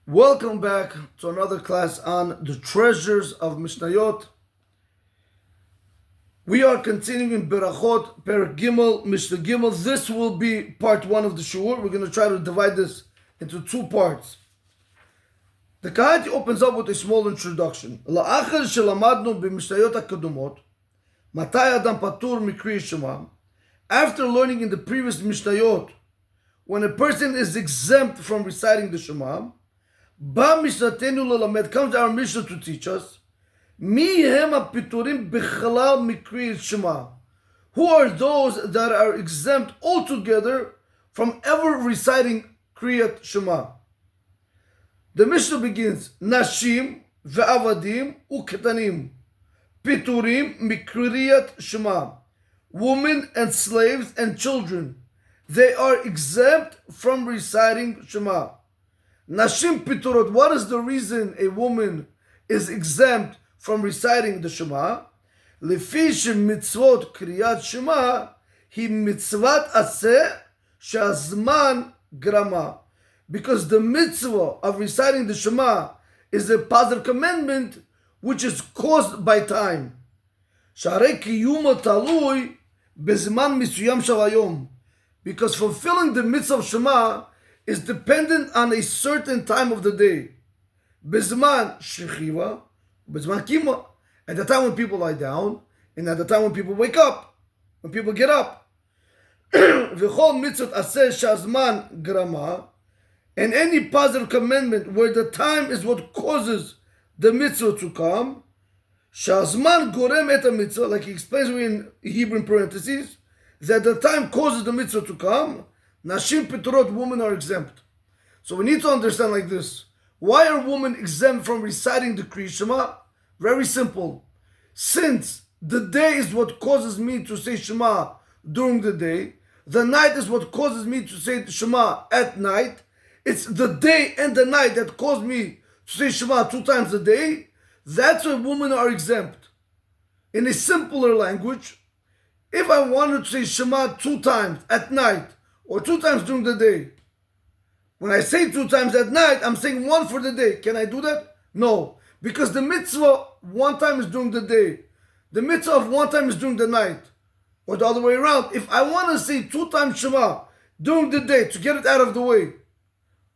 Welcome back to another class on the Treasures of Mishnayot. We are continuing Berachot, Perek Gimel, Mishnah Gimel. This will be part one of the Shur. We're going to try to divide this into two parts. The Kahati opens up with a small introduction. La'achar shelamadnu b'Mishnayot HaKadumot, Matai Adam Patur Mikri Shema. After learning in the previous Mishnayot, when a person is exempt from reciting the Shema, Ba Mishnatenu lelamed, comes our Mishnah to teach us, Mi hem hapiturim bichlal mikri Shema. Who are those that are exempt altogether from ever reciting Kriyat Shema? The Mishnah begins, Nashim ve'avadim u'ketanim, piturim mikriyat Shema. Women and slaves and children, they are exempt from reciting Shema. Nashim piturot, what is the reason a woman is exempt from reciting the Shema? Lefi mitzvot kriyat Shema hi mitzvat aseh she'azman grama. Because the mitzvah of reciting the Shema is a positive commandment which is caused by time. Sharei kiyuma talui bezman misuyam shalayom. Because fulfilling the mitzvah of Shema is dependent on a certain time of the day. Bizman shechiva, bizman kima. At the time when people lie down, and at the time when people wake up, when people get up. V'chol mitzvot aseh shazman grama, and any positive commandment where the time is what causes the mitzvah to come. Shazman gorem et mitzvah, like he explains in Hebrew in parentheses, that the time causes the mitzvah to come. Nashim piturot, women are exempt. So we need to understand like this. Why are women exempt from reciting the Kriya Shema? Very simple. Since the day is what causes me to say Shema during the day, the night is what causes me to say Shema at night. It's the day and the night that cause me to say Shema 2 times a day. That's why women are exempt. In a simpler language, if I wanted to say Shema 2 times at night, or 2 times during the day. When I say 2 times at night, I'm saying 1 for the day. Can I do that? No. Because the mitzvah 1 time is during the day. The mitzvah of 1 time is during the night. Or the other way around. If I want to say 2 times Shema during the day to get it out of the way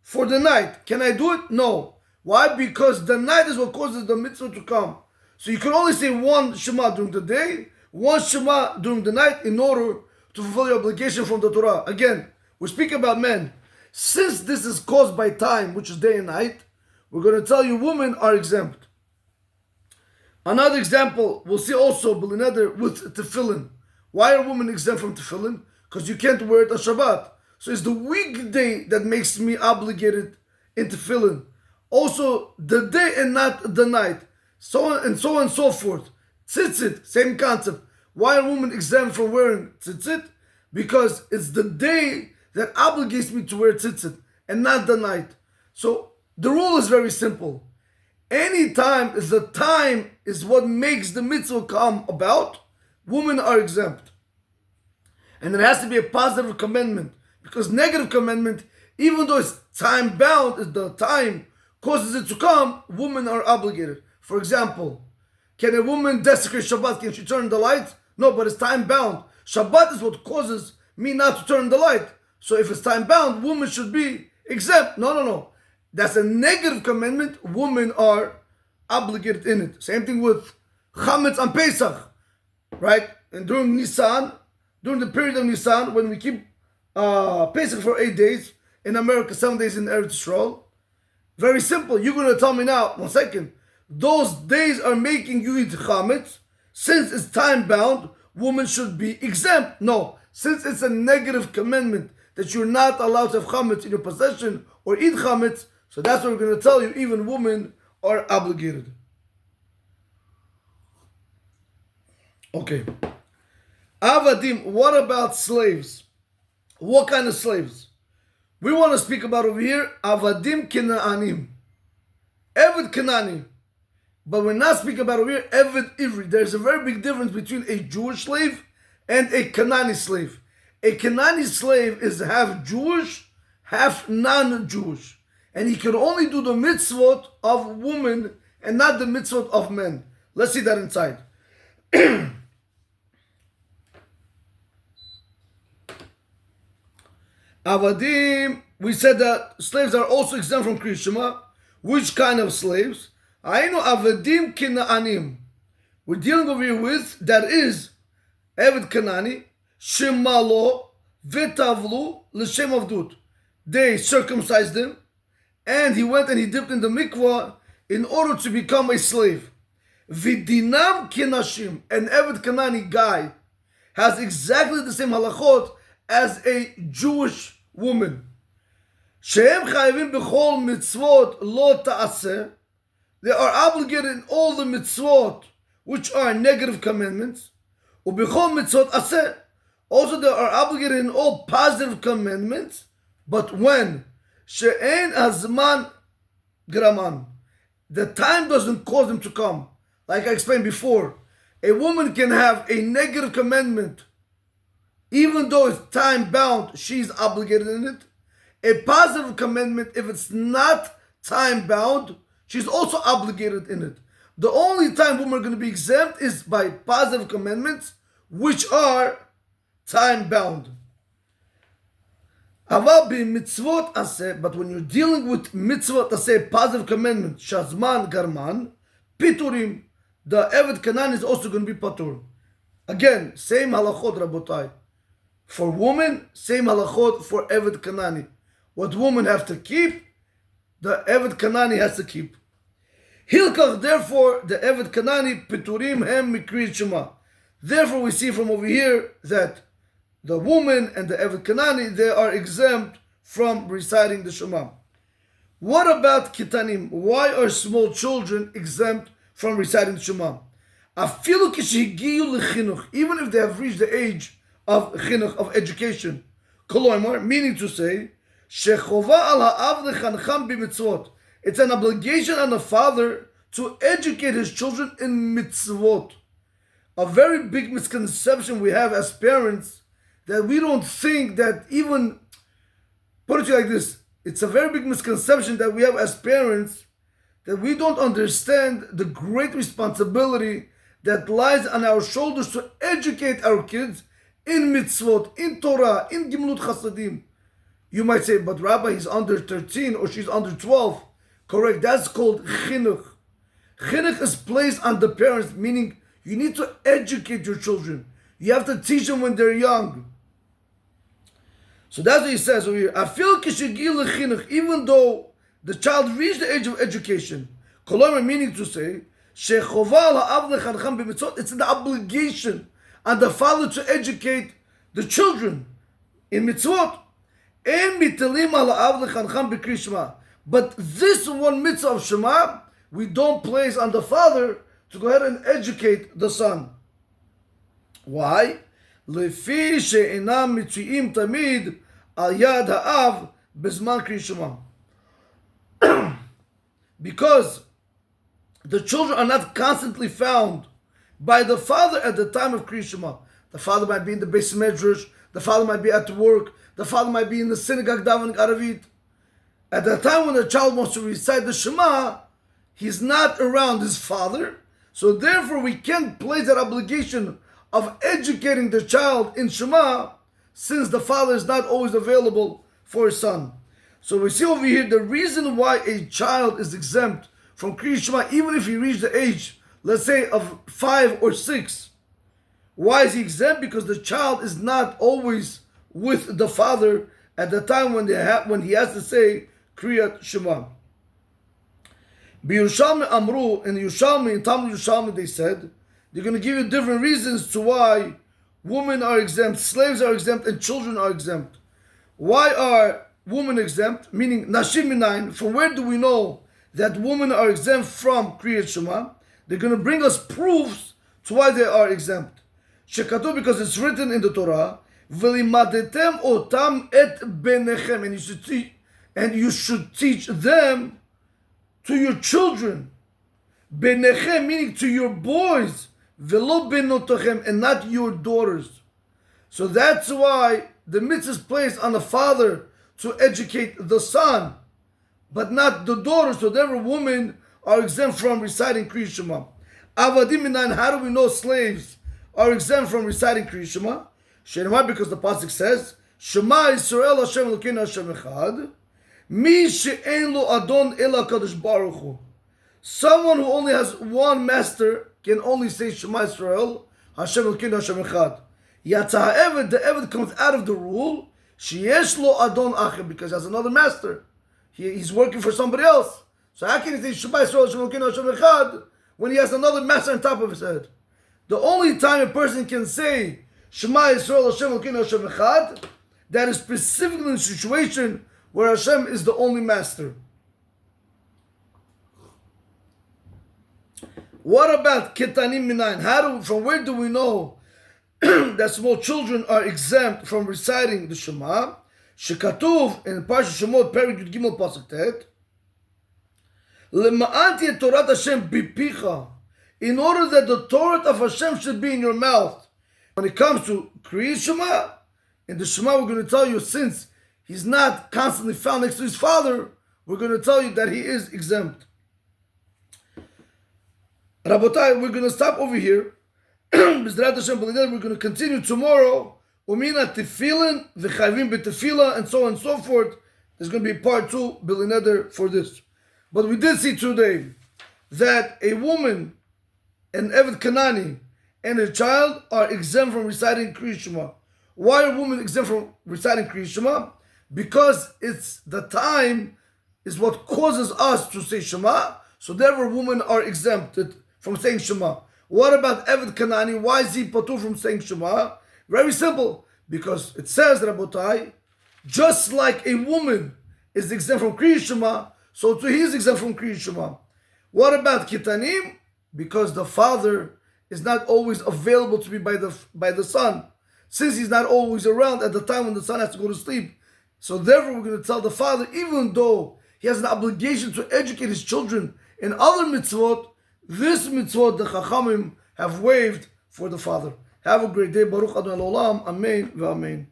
for the night, can I do it? No. Why? Because the night is what causes the mitzvah to come. So you can only say 1 Shema during the day, 1 Shema during the night in order to fulfill your obligation from the Torah. Again, we speak about men. Since this is caused by time, which is day and night, we're going to tell you women are exempt. Another example, we'll see also with tefillin. Why are women exempt from tefillin? Because you can't wear it on Shabbat. So it's the weekday that makes me obligated in tefillin. Also, the day and not the night. So on and so on and so forth. Tzitzit, same concept. Why are women exempt from wearing tzitzit? Because it's the day that obligates me to wear tzitzit and not the night. So the rule is very simple. Any time is the time is what makes the mitzvah come about. Women are exempt. And it has to be a positive commandment. Because negative commandment, even though it's time bound, is the time causes it to come, women are obligated. For example, can a woman desecrate Shabbat? Can she turn the lights? No, but it's time bound. Shabbat is what causes me not to turn the light. So if it's time bound, women should be exempt. No. That's a negative commandment. Women are obligated in it. Same thing with Chametz on Pesach, right? And during Nisan, during the period of Nisan, when we keep Pesach for 8 days, in America 7 days in Eretz Yisrael, very simple. You're going to tell me now, 1 second, those days are making you eat Chametz. Since it's time bound, women should be exempt. No, since it's a negative commandment that you're not allowed to have chametz in your possession or eat chametz, so that's what we're going to tell you, even women are obligated. Okay. Avadim, what about slaves? What kind of slaves? We want to speak about over here, Avadim Kenaanim. Eved Kenani. But we're not speaking about over here Eved Ivri. There's a very big difference between a Jewish slave and a Canaanite slave. A Canaanite slave is half Jewish, half non-Jewish. and he can only do the mitzvot of women and not the mitzvot of men. Let's see that inside. Avadim, we said that slaves are also exempt from Kriyat Shema. Which kind of slaves? Ainu avadim kinaanim. We're dealing over here with, that is, Eved Kanani, Shemalo, Vetavlu, L'Shem Avdut. They circumcised him, and he went and he dipped in the mikvah in order to become a slave. Vidinam kinashim, an Eved Kanani guy, has exactly the same halachot as a Jewish woman. Shehem chayivim b'chol mitzvot lo ta'aseh. They are obligated in all the mitzvot which are negative commandments. U'b'chol mitzvot aseh. Also they are obligated in all positive commandments. But when she'en hazman graman, the time doesn't cause them to come. Like I explained before, a woman can have a negative commandment, even though it's time bound, she's obligated in it. A positive commandment, if it's not time bound, she's also obligated in it. The only time women are going to be exempt is by positive commandments, which are time bound. But when you're dealing with mitzvot aseh, positive commandment, shazman garman, piturim, the Eved Kanan is also going to be patur. Again, same halachot, rabotai. For women, same halachot for Eved Kanani. What women have to keep, the Eved Kanani has to keep. Hilkach, therefore, the Eved Kanani, piturim hem mikriyat Shema. Therefore, we see from over here that the woman and the Eved Kanani, they are exempt from reciting the Shema. What about Kitanim? Why are small children exempt from reciting the Shema? Afilu kishigiyu lechinuch, even if they have reached the age of chinuch, of education. Koloimar, meaning to say, shechova al ha'av lechancham b'mitzvot. It's an obligation on the father to educate his children in mitzvot. A very big misconception we have as parents, that we don't think that even, put it to you like this, it's a very big misconception that we have as parents, that we don't understand the great responsibility that lies on our shoulders to educate our kids in mitzvot, in Torah, in Gimlut Chasadim. You might say, but Rabbi, he's under 13 or she's under 12. Correct, that's called chinuch. Chinuch is placed on the parents, meaning you need to educate your children. You have to teach them when they're young. So that's what he says over here. I feel chinuch, even though the child reached the age of education. Kolomer, meaning to say, it's an obligation on the father to educate the children in mitzvot. But this one mitzvah of Shema, we don't place on the father to go ahead and educate the son. Why? Because the children are not constantly found by the father at the time of Kriyat Shema. The father might be in the Beis Medrash, the father might be at work, the father might be in the synagogue davening Aravit. At the time when the child wants to recite the Shema, he's not around his father, so therefore we can't place that obligation of educating the child in Shema, since the father is not always available for his son. So we see over here the reason why a child is exempt from Kriyat Shema, even if he reached the age, let's say, of 5 or 6. Why is he exempt? Because the child is not always with the father at the time when he has to say Kriyat Shema. B'Yushalmi Amru, in Yushalmi, in Talmud Yushalmi, they said, they're going to give you different reasons to why women are exempt, slaves are exempt, and children are exempt. Why are women exempt? Meaning, Nashim Minayin, from where do we know that women are exempt from Kriyat Shema? They're going to bring us proofs to why they are exempt. Shekatu, because it's written in the Torah, V'limadetem otam et benechem, and you should teach them to your children. Benechem, meaning to your boys. V'lo benotochem, and not your daughters. So that's why the mitzvah is placed on the father to educate the son. but not the daughters. So therefore women are exempt from reciting Kriya Shema. Avadim minan, how do we know slaves are exempt from reciting Kriya Shema? Shenema, because the pasuk says, Shema Yisrael Hashem Elokeinu Hashem Echad. Mi she'en lo adon ela kadosh baruch hu. Someone who only has one master can only say Shema Yisrael Hashem Elokeinu Hashem Echad. Yatza ha'eved, the eved comes out of the rule. Sheyesh lo adon acher, because he has another master. He's working for somebody else. So how can he say Shema Yisrael Hashem Elokeinu Hashem Echad when he has another master on top of his head? The only time a person can say Shema Yisrael Hashem Elokeinu Hashem Echad, that is specifically in a situation where Hashem is the only master. What about Ketanim Minayin? From where do we know that small children are exempt from reciting the Shema? Shekatuv in Parsha Shemot Perek Yud Gimel Pasuk Tet. Lema'anti et Torat Hashem bipicha, in order that the Torah of Hashem should be in your mouth. When it comes to Kriya Shema, in the Shema we're going to tell you, since he's not constantly found next to his father, we're going to tell you that he is exempt. Rabotai, we're going to stop over here. B'ezrat Hashem, we're going to continue tomorrow. Umina tefillin, v'chayvim b'tefillah, and so on and so forth. There's going to be part 2, Bilineder, for this. But we did see today that a woman, an Eved Kanani, and a child are exempt from reciting Kriya Shema. Why are women exempt from reciting Kriya Shema? Because it's the time is what causes us to say Shema. So therefore women are exempted from saying Shema. What about Eved Kanani? Why is he patur from saying Shema? Very simple. Because it says, Rabotai, just like a woman is exempt from Kriya Shema, so too he is exempt from Kriya Shema. What about Kitanim? Because the father is not always available to be by the son. Since he's not always around at the time when the son has to go to sleep. So therefore we're going to tell the father, even though he has an obligation to educate his children in other mitzvot, this mitzvot the Chachamim have waived for the father. Have a great day. Baruch Adonai Olam. Amen. V'amen.